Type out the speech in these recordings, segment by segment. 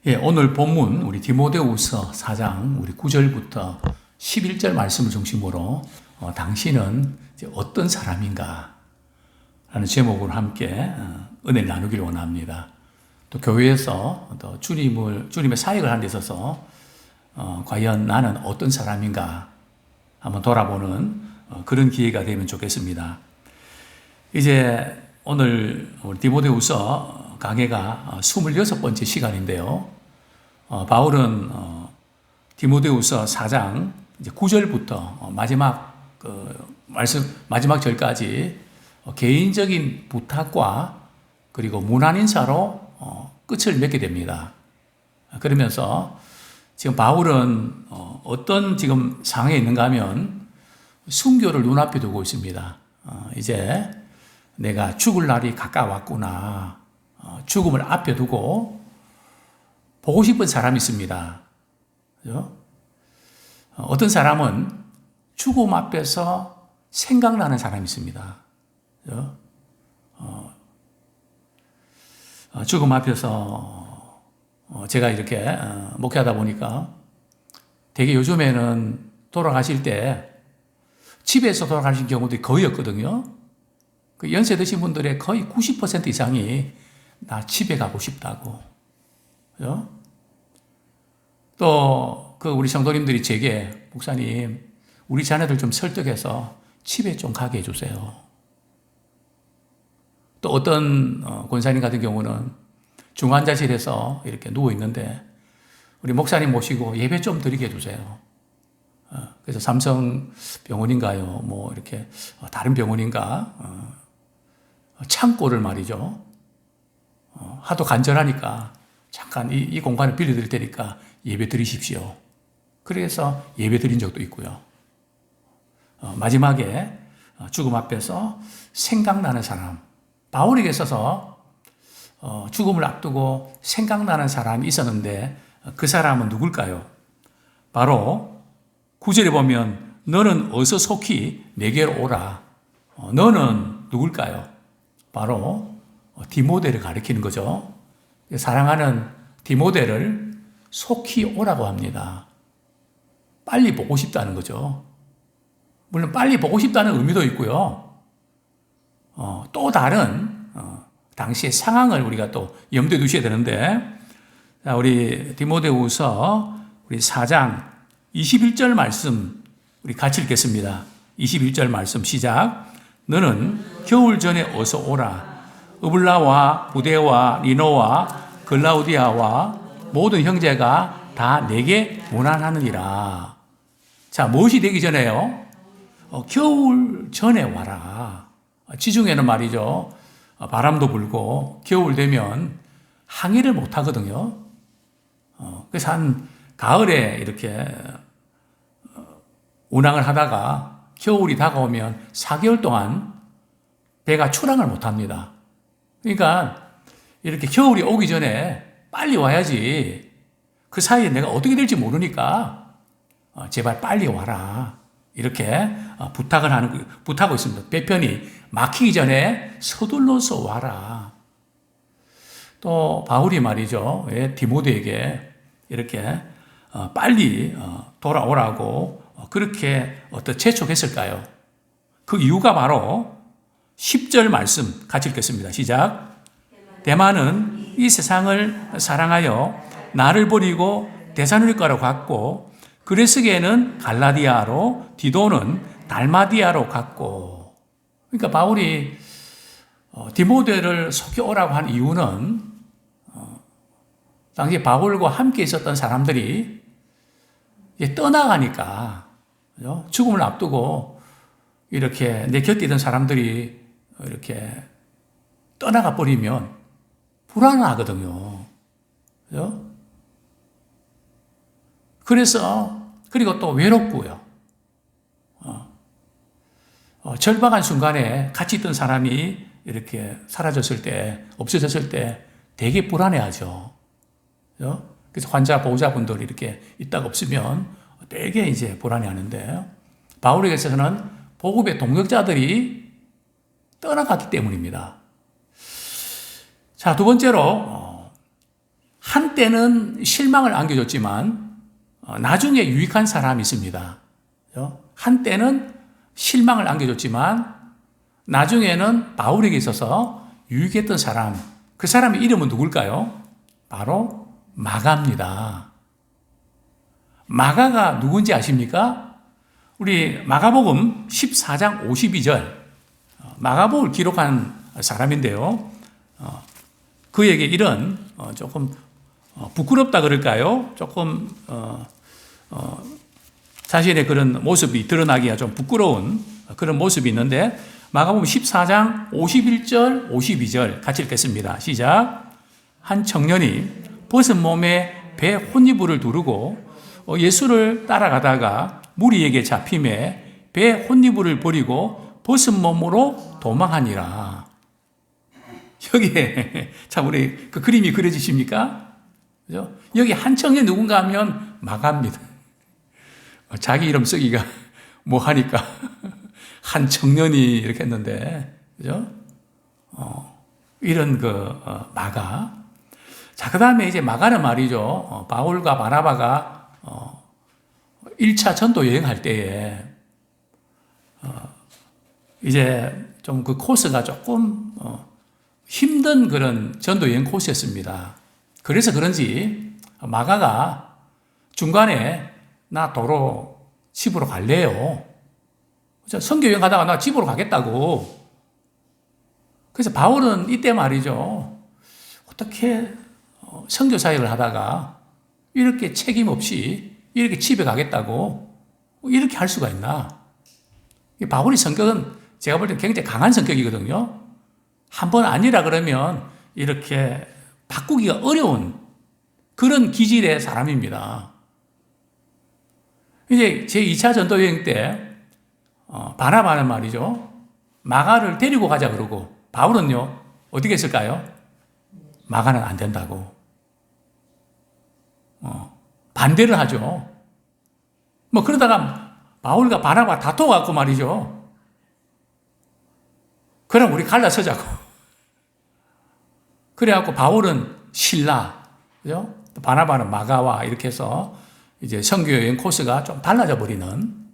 예, 오늘 본문 우리 디모데후서 4장 우리 9절부터 11절 말씀을 중심으로 당신은 이제 어떤 사람인가 라는 제목으로 함께 은혜를 나누기를 원합니다. 또 교회에서 또 주님의 사역을 하는 데 있어서 과연 나는 어떤 사람인가 한번 돌아보는 그런 기회가 되면 좋겠습니다. 이제 오늘 우리 디모데후서 강해가 26번째 시간인데요. 바울은 디모데후서 4장 이제 9절부터 마지막 절까지 개인적인 부탁과 그리고 문안 인사로 끝을 맺게 됩니다. 그러면서 지금 바울은 어떤 지금 상황에 있는가 하면 순교를 눈앞에 두고 있습니다. 이제 내가 죽을 날이 가까웠구나. 죽음을 앞에 두고 보고 싶은 사람이 있습니다. 그죠? 어떤 사람은 죽음 앞에서 생각나는 사람이 있습니다. 그죠? 죽음 앞에서 제가 이렇게 목회하다 보니까 되게 요즘에는 돌아가실 때 집에서 돌아가신 경우들이 거의 없거든요. 그 연세 드신 분들의 거의 90% 이상이 나 집에 가고 싶다고. 그죠? 또, 우리 성도님들이 제게, 목사님, 우리 자녀들 좀 설득해서 집에 좀 가게 해주세요. 또 어떤 권사님 같은 경우는 중환자실에서 이렇게 누워있는데, 우리 목사님 모시고 예배 좀 드리게 해주세요. 그래서 삼성병원인가요? 뭐, 이렇게, 다른 병원인가? 창고를 말이죠. 하도 간절하니까 잠깐 이 공간을 빌려드릴 테니까 예배 드리십시오. 그래서 예배 드린 적도 있고요. 마지막에 죽음 앞에서 생각나는 사람, 바울에게 있어서 죽음을 앞두고 생각나는 사람이 있었는데 그 사람은 누굴까요? 바로 9절에 보면 너는 어서 속히 내게로 오라. 너는 누굴까요? 바로 디모데를 가리키는 거죠. 사랑하는 디모데를 속히 오라고 합니다. 빨리 보고 싶다는 거죠. 물론 빨리 보고 싶다는 의미도 있고요. 또 다른 당시의 상황을 우리가 또 염두에 두셔야 되는데, 우리 디모데후서 우리 4장 21절 말씀 우리 같이 읽겠습니다. 21절 말씀 시작. 너는 겨울 전에 어서 오라. 으블라와 부데와 리노와 글라우디아와 모든 형제가 다 내게 문안하느니라. 자, 무엇이 되기 전에요? 겨울 전에 와라. 지중해는 말이죠. 바람도 불고 겨울 되면 항해를 못 하거든요. 그래서 한 가을에 이렇게 운항을 하다가 겨울이 다가오면 4개월 동안 배가 출항을 못 합니다. 그러니까 이렇게 겨울이 오기 전에 빨리 와야지. 그 사이에 내가 어떻게 될지 모르니까 제발 빨리 와라. 이렇게 부탁하고 있습니다. 배편이 막히기 전에 서둘러서 와라. 또 바울이 말이죠. 디모데에게 이렇게 빨리 돌아오라고 그렇게 재촉했을까요? 그 이유가 바로 10절 말씀 같이 읽겠습니다. 시작. 데마는 이 세상을 사랑하여 나를 버리고 데살로니가로 갔고 그레스게는 갈라디아로 디도는 달마디아로 갔고. 그러니까 바울이 디모데를 속여 오라고 한 이유는 당시 바울과 함께 있었던 사람들이 떠나가니까, 죽음을 앞두고 이렇게 내 곁에 있던 사람들이 이렇게 떠나가 버리면 불안하거든요. 그죠? 그리고 또 외롭고요. 절박한 순간에 같이 있던 사람이 이렇게 사라졌을 때, 없어졌을 때 되게 불안해하죠. 그죠? 그래서 환자, 보호자분들이 이렇게 있다가 없으면 되게 이제 불안해하는데, 바울에게 있어서는 복음의 동역자들이 떠나갔기 때문입니다. 자, 두 번째로 한때는 실망을 안겨줬지만 나중에 유익한 사람이 있습니다. 한때는 실망을 안겨줬지만 나중에는 바울에게 있어서 유익했던 사람, 그 사람의 이름은 누굴까요? 바로 마가입니다. 마가가 누군지 아십니까? 우리 마가복음 14장 52절, 마가복음을 기록한 사람인데요. 그에게 이런 조금 부끄럽다 그럴까요? 조금 자신의 그런 모습이 드러나기가 좀 부끄러운 그런 모습이 있는데, 마가복음 14장 51절, 52절 같이 읽겠습니다. 시작. 한 청년이 벗은 몸에 배 혼이불을 두르고 예수를 따라가다가 무리에게 잡힘에 배 혼이불을 버리고 벗은 몸으로 도망하니라. 여기에 참 우리 그 그림이 그려지십니까? 그죠? 여기 한 청년이 누군가 하면 마가입니다. 자기 이름 쓰기가 뭐 하니까 한 청년이 이렇게 했는데, 그죠? 이런 마가. 자, 그 다음에 이제 마가는 말이죠. 바울과 바나바가 1차 전도 여행할 때에 이제 좀 그 코스가 조금 힘든 그런 전도 여행 코스였습니다. 그래서 그런지 마가가 중간에 나 도로 집으로 갈래요. 선교 여행 가다가 나 집으로 가겠다고. 그래서 바울은 이때 말이죠. 어떻게 선교 사역을 하다가 이렇게 책임 없이 이렇게 집에 가겠다고 이렇게 할 수가 있나? 바울의 성격은 제가 볼 때 굉장히 강한 성격이거든요. 한번 아니라 그러면 이렇게 바꾸기가 어려운 그런 기질의 사람입니다. 이제 제 2차 전도 여행 때 바나바는 말이죠. 마가를 데리고 가자 그러고 바울은요. 어떻게 했을까요? 마가는 안 된다고. 반대를 하죠. 뭐 그러다가 바울과 바나바가 다퉈갖고 말이죠. 그럼 우리 갈라서자고. 그래갖고 바울은 신라, 그죠? 바나바는 마가와 이렇게 해서 이제 선교 여행 코스가 좀 달라져 버리는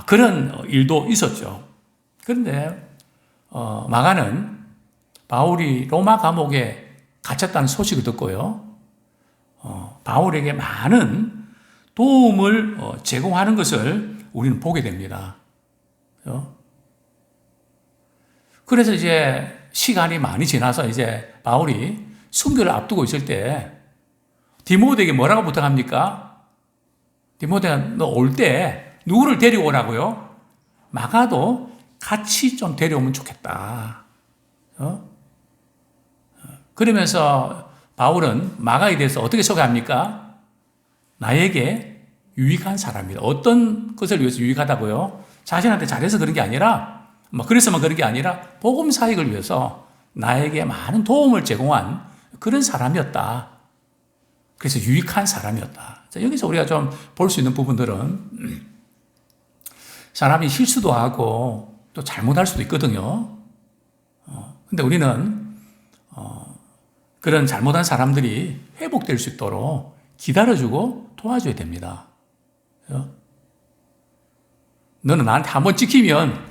그런 일도 있었죠. 그런데 마가는 바울이 로마 감옥에 갇혔다는 소식을 듣고요. 바울에게 많은 도움을 제공하는 것을 우리는 보게 됩니다. 그래서 이제 시간이 많이 지나서 이제 바울이 순교를 앞두고 있을 때 디모데에게 뭐라고 부탁합니까? 디모데가 너 올 때 누구를 데리고 오라고요? 마가도 같이 좀 데려오면 좋겠다. 그러면서 바울은 마가에 대해서 어떻게 소개합니까? 나에게 유익한 사람이다. 어떤 것을 위해서 유익하다고요? 자신한테 잘해서 그런 게 아니라, 그래서만 그런 게 아니라 복음 사역을 위해서 나에게 많은 도움을 제공한 그런 사람이었다. 그래서 유익한 사람이었다. 자, 여기서 우리가 좀 볼 수 있는 부분들은 사람이 실수도 하고 또 잘못할 수도 있거든요. 근데 우리는 그런 잘못한 사람들이 회복될 수 있도록 기다려주고 도와줘야 됩니다. 너는 나한테 한번 찍히면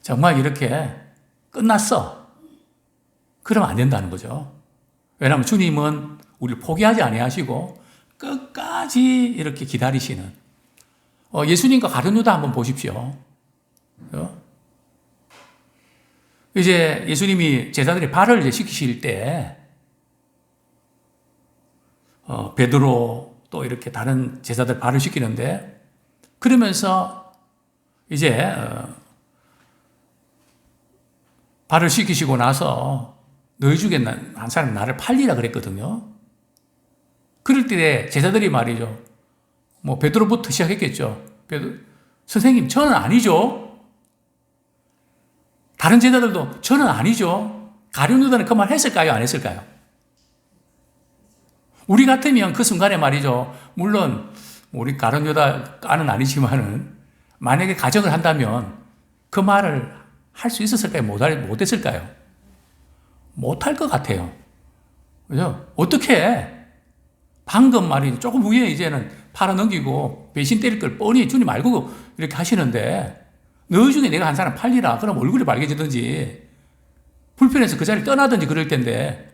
정말 이렇게 끝났어. 그러면 안 된다는 거죠. 왜냐하면 주님은 우리를 포기하지 아니하시고 끝까지 이렇게 기다리시는 예수님과 가룟 유다 한번 보십시오. 이제 예수님이 제자들의 발을 이제 씻기실 때 베드로 또 이렇게 다른 제자들 발을 씻기는데 그러면서 이제 발을 씻기시고 나서 너희 중에 한 사람이 나를 팔리라 그랬거든요. 그럴 때 제자들이 말이죠. 뭐 베드로부터 시작했겠죠. 선생님 저는 아니죠. 다른 제자들도 저는 아니죠. 가룟 유다는 그 말 했을까요? 안 했을까요? 우리 같으면 그 순간에 말이죠. 물론 우리 가룟 유다는 아니지만은 만약에 가정을 한다면 그 말을 할 수 있었을까요? 못 했을까요? 못할 것 같아요. 그죠? 어떻게 방금 말이 조금 후에 이제는 팔아넘기고 배신 때릴 걸 뻔히 주님 알고 이렇게 하시는데 너 중에 내가 한 사람 팔리라. 그럼 얼굴이 밝아지든지 불편해서 그 자리를 떠나든지 그럴 텐데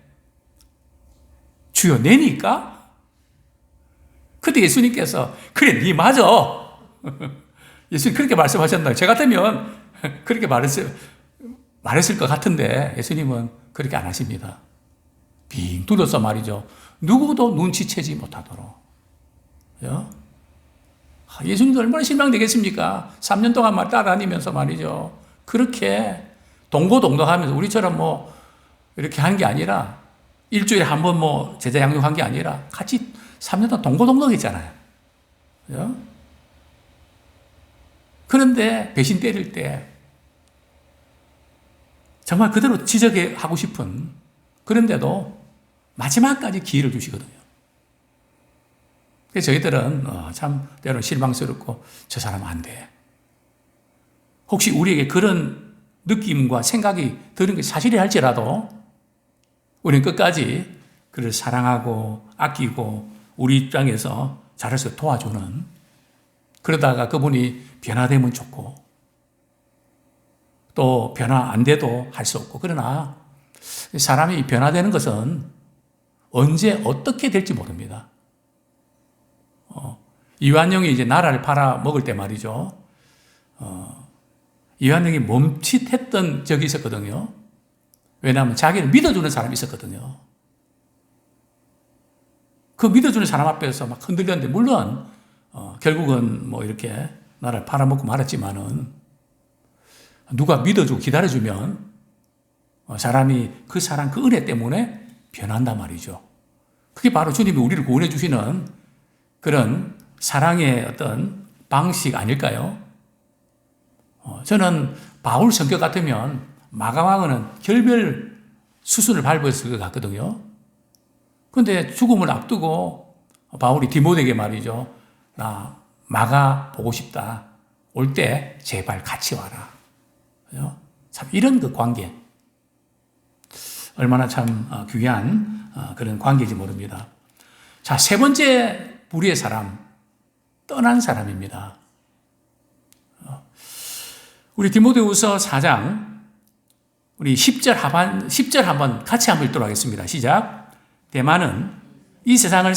주여 내니까? 그때 예수님께서 그래 네 맞아. 예수님 그렇게 말씀하셨나요? 저 같으면 그렇게 말했을 것 같은데 예수님은 그렇게 안 하십니다. 빙 둘러서 말이죠. 누구도 눈치채지 못하도록. 예수님도 얼마나 실망되겠습니까? 3년 동안 따라다니면서 말이죠. 그렇게 동고동락하면서 우리처럼 뭐 이렇게 하는 게 아니라 일주일에 한 번 뭐 제자 양육한 게 아니라 같이 3년 동안 동고동락했잖아요. 그런데 배신 때릴 때 정말 그대로 지적하고 싶은 그런데도 마지막까지 기회를 주시거든요. 그래서 저희들은 참 때로는 실망스럽고 저 사람 안 돼. 혹시 우리에게 그런 느낌과 생각이 드는 게 사실이 할지라도 우리는 끝까지 그를 사랑하고 아끼고 우리 입장에서 잘할 수 도와주는 그러다가 그분이 변화되면 좋고 또 변화 안 돼도 할 수 없고 그러나 사람이 변화되는 것은 언제 어떻게 될지 모릅니다. 이완용이 이제 나라를 팔아 먹을 때 말이죠. 이완용이 멈칫했던 적이 있었거든요. 왜냐하면 자기를 믿어주는 사람이 있었거든요. 그 믿어주는 사람 앞에서 막 흔들렸는데 물론 결국은 뭐 이렇게 나라를 팔아먹고 말았지만은 누가 믿어주고 기다려주면 사람이 그 사람 그 은혜 때문에 변한단 말이죠. 그게 바로 주님이 우리를 구원해 주시는 그런 사랑의 어떤 방식 아닐까요? 저는 바울 성격 같으면 마가왕은 결별 수순을 밟았을 것 같거든요. 그런데 죽음을 앞두고 바울이 디모데에게 말이죠. 나 마가 보고 싶다. 올 때 제발 같이 와라. 참 이런 그 관계 얼마나 참 귀한 그런 관계인지 모릅니다. 자, 세 번째 불의의 사람, 떠난 사람입니다. 우리 디모데후서 4장 우리 10절 한번 같이 한번 읽도록 하겠습니다. 시작. 대만은 이 세상을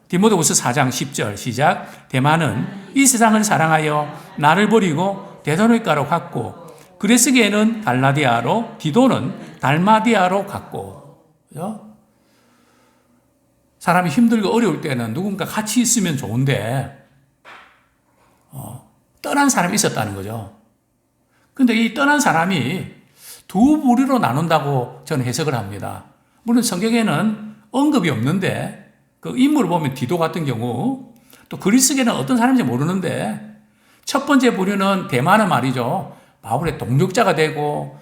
디모데후서 4장 10절 시작. 대만은 이 세상을 사랑하여 나를 버리고 데살로니가로 갔고 그레스게는 갈라디아로 디도는 달마디아로 갔고. 사람이 힘들고 어려울 때는 누군가 같이 있으면 좋은데 떠난 사람이 있었다는 거죠. 근데 이 떠난 사람이 두 부류로 나눈다고 저는 해석을 합니다. 물론 성경에는 언급이 없는데 그 인물을 보면 디도 같은 경우 또 그리스계는 어떤 사람인지 모르는데 첫 번째 부류는 대마는 말이죠. 바울의 동력자가 되고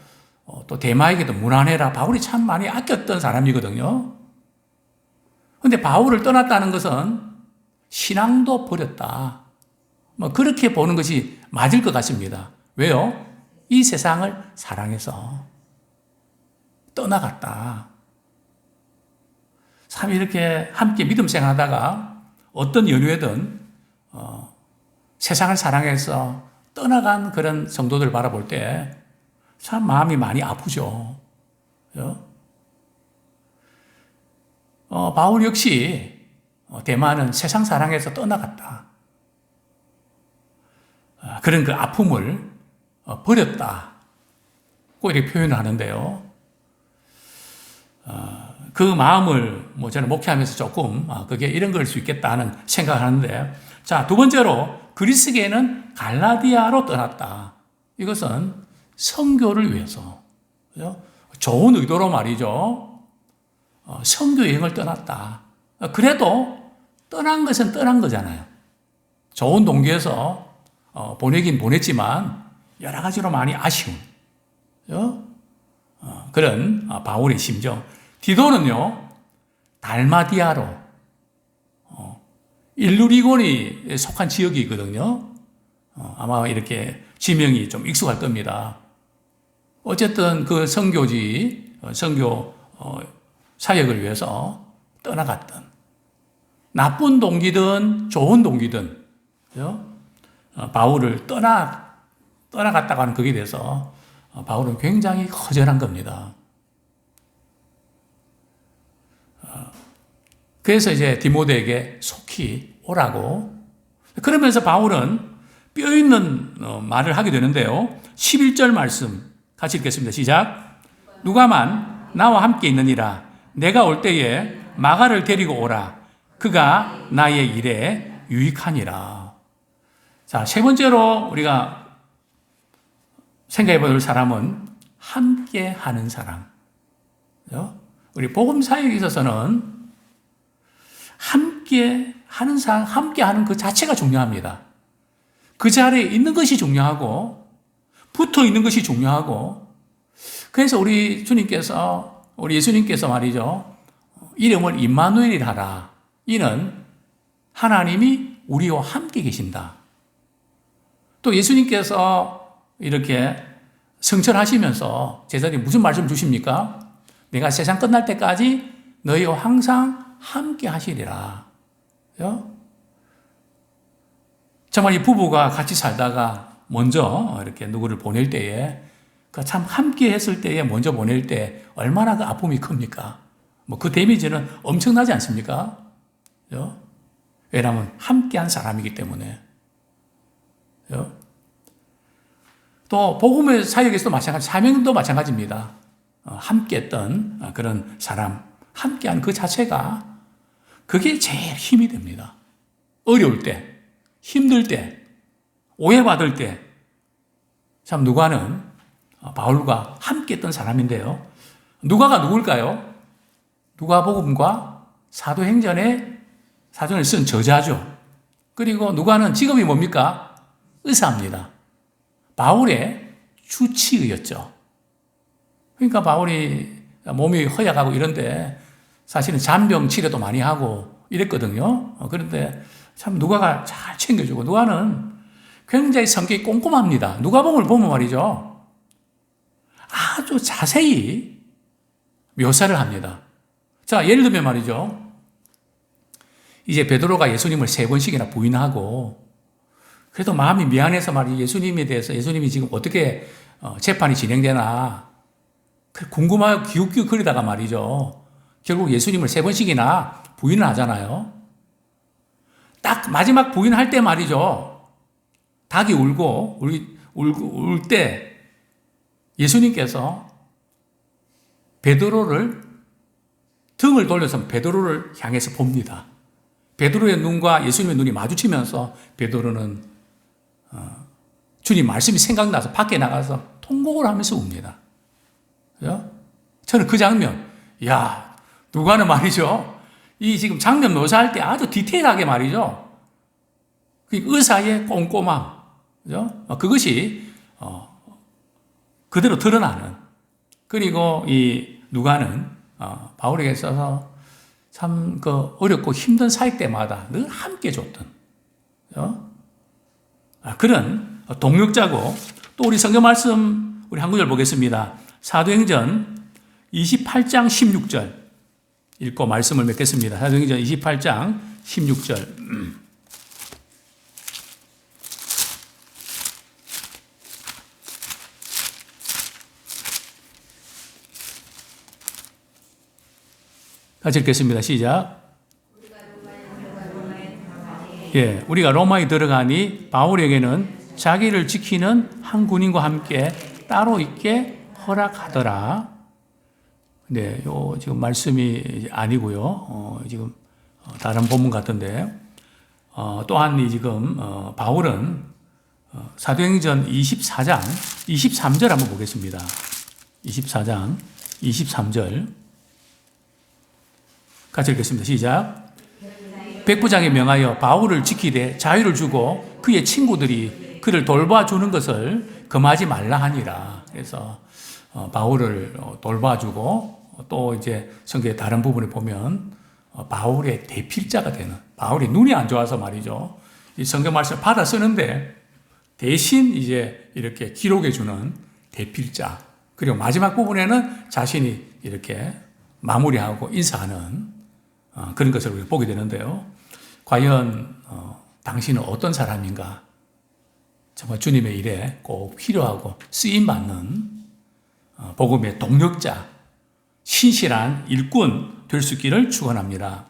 또 대마에게도 무난해라. 바울이 참 많이 아꼈던 사람이거든요. 그런데 바울을 떠났다는 것은 신앙도 버렸다. 뭐 그렇게 보는 것이 맞을 것 같습니다. 왜요? 이 세상을 사랑해서 떠나갔다. 참 이렇게 함께 믿음 생활하다가 어떤 연유에든 세상을 사랑해서 떠나간 그런 성도들 바라볼 때 참 마음이 많이 아프죠. 바울 역시 대마는 세상 사랑해서 떠나갔다. 그런 그 아픔을 버렸다. 꼭 이렇게 표현을 하는데요. 그 마음을 뭐 저는 목회하면서 조금 그게 이런 걸 수 있겠다는 생각을 하는데 자, 두 번째로 그리스계는 갈라디아로 떠났다. 이것은 선교를 위해서 좋은 의도로 말이죠. 선교 여행을 떠났다. 그래도 떠난 것은 떠난 거잖아요. 좋은 동기에서 보내긴 보냈지만 여러 가지로 많이 아쉬운 그런 바울의 심정. 디도는요, 달마디아로 일루리곤이 속한 지역이 있거든요. 아마 이렇게 지명이 좀 익숙할 겁니다. 어쨌든 그 선교지 선교 사역을 위해서 떠나갔던, 나쁜 동기든 좋은 동기든 바울을 떠나갔다고 하는 거기에 대해서 바울은 굉장히 허전한 겁니다. 그래서 이제 디모데에게 속히 오라고. 그러면서 바울은 뼈 있는 말을 하게 되는데요. 11절 말씀 같이 읽겠습니다. 시작. 누가만 나와 함께 있느니라. 내가 올 때에 마가를 데리고 오라. 그가 나의 일에 유익하니라. 자, 세 번째로 우리가 생각해 볼 사람은 함께 하는 사람. 우리 복음 사역에 있어서는 함께 하는 사람, 함께 하는 그 자체가 중요합니다. 그 자리에 있는 것이 중요하고, 붙어 있는 것이 중요하고, 그래서 우리 예수님께서 말이죠. 이름을 임마누엘이라 하라. 이는 하나님이 우리와 함께 계신다. 또 예수님께서 이렇게 성천하시면서 제자들이 무슨 말씀 주십니까? 내가 세상 끝날 때까지 너희와 항상 함께 하시리라. 정말 이 부부가 같이 살다가 먼저 이렇게 누구를 보낼 때에 참 함께 했을 때에 먼저 보낼 때 얼마나 그 아픔이 큽니까? 그 데미지는 엄청나지 않습니까? 왜냐하면 함께 한 사람이기 때문에. 또 복음의 사역에서도 마찬가지, 사명도 마찬가지입니다. 함께 했던 그런 사람, 함께 한 그 자체가 그게 제일 힘이 됩니다. 어려울 때, 힘들 때, 오해받을 때, 참 누가는 바울과 함께 했던 사람인데요. 누가가 누굴까요? 누가복음과 사도행전을 쓴 저자죠. 그리고 누가는 직업이 뭡니까? 의사입니다. 바울의 주치의였죠. 그러니까 바울이 몸이 허약하고 이런데 사실은 잔병 치료도 많이 하고 이랬거든요. 그런데 참 누가가 잘 챙겨주고, 누가는 굉장히 성격이 꼼꼼합니다. 누가복음을 보면 말이죠. 아주 자세히 묘사를 합니다. 자, 예를 들면 말이죠. 이제 베드로가 예수님을 3번씩이나 부인하고, 그래도 마음이 미안해서 말이죠. 예수님에 대해서, 예수님이 지금 어떻게 재판이 진행되나 궁금하고 기웃기웃 거리다가 말이죠. 결국 예수님을 3번씩이나 부인을 하잖아요. 딱 마지막 부인할 때 말이죠. 닭이 울 때 예수님께서 베드로를 등을 돌려서 베드로를 향해서 봅니다. 베드로의 눈과 예수님의 눈이 마주치면서 베드로는 주님 말씀이 생각나서 밖에 나가서 통곡을 하면서 웁니다. 그죠? 저는 그 장면, 누가는 말이죠. 이 지금 장면 묘사할 때 아주 디테일하게 말이죠. 그 의사의 꼼꼼함, 그죠? 그것이 그대로 드러나는. 그리고 이 누가는 바울에게 있어서 참 그 어렵고 힘든 사역 때마다 늘 함께 줬던, 그죠? 그런 동력자고, 또 우리 성경 말씀 우리 한 구절 보겠습니다. 사도행전 28장 16절 읽고 말씀을 맺겠습니다. 사도행전 28장 16절. 같이 읽겠습니다. 시작. 우리가 로마에 들어가니 바울에게는 자기를 지키는 한 군인과 함께 따로 있게 허락하더라. 네, 요 지금 말씀이 아니고요. 지금 다른 본문 같은데, 또한 지금 바울은 사도행전 24장 23절 한번 보겠습니다. 24장 23절 같이 읽겠습니다. 시작. 백부장에 명하여 바울을 지키되 자유를 주고 그의 친구들이 그를 돌봐주는 것을 금하지 말라 하니라. 그래서 바울을 돌봐주고, 또 이제 성경의 다른 부분에 보면 바울의 대필자가 되는, 바울이 눈이 안 좋아서 말이죠. 이 성경 말씀을 받아 쓰는데 대신 이제 이렇게 기록해 주는 대필자, 그리고 마지막 부분에는 자신이 이렇게 마무리하고 인사하는 그런 것을 우리가 보게 되는데요. 과연 당신은 어떤 사람인가? 정말 주님의 일에 꼭 필요하고 쓰임받는 복음의 동력자, 신실한 일꾼 될 수 있기를 축원합니다.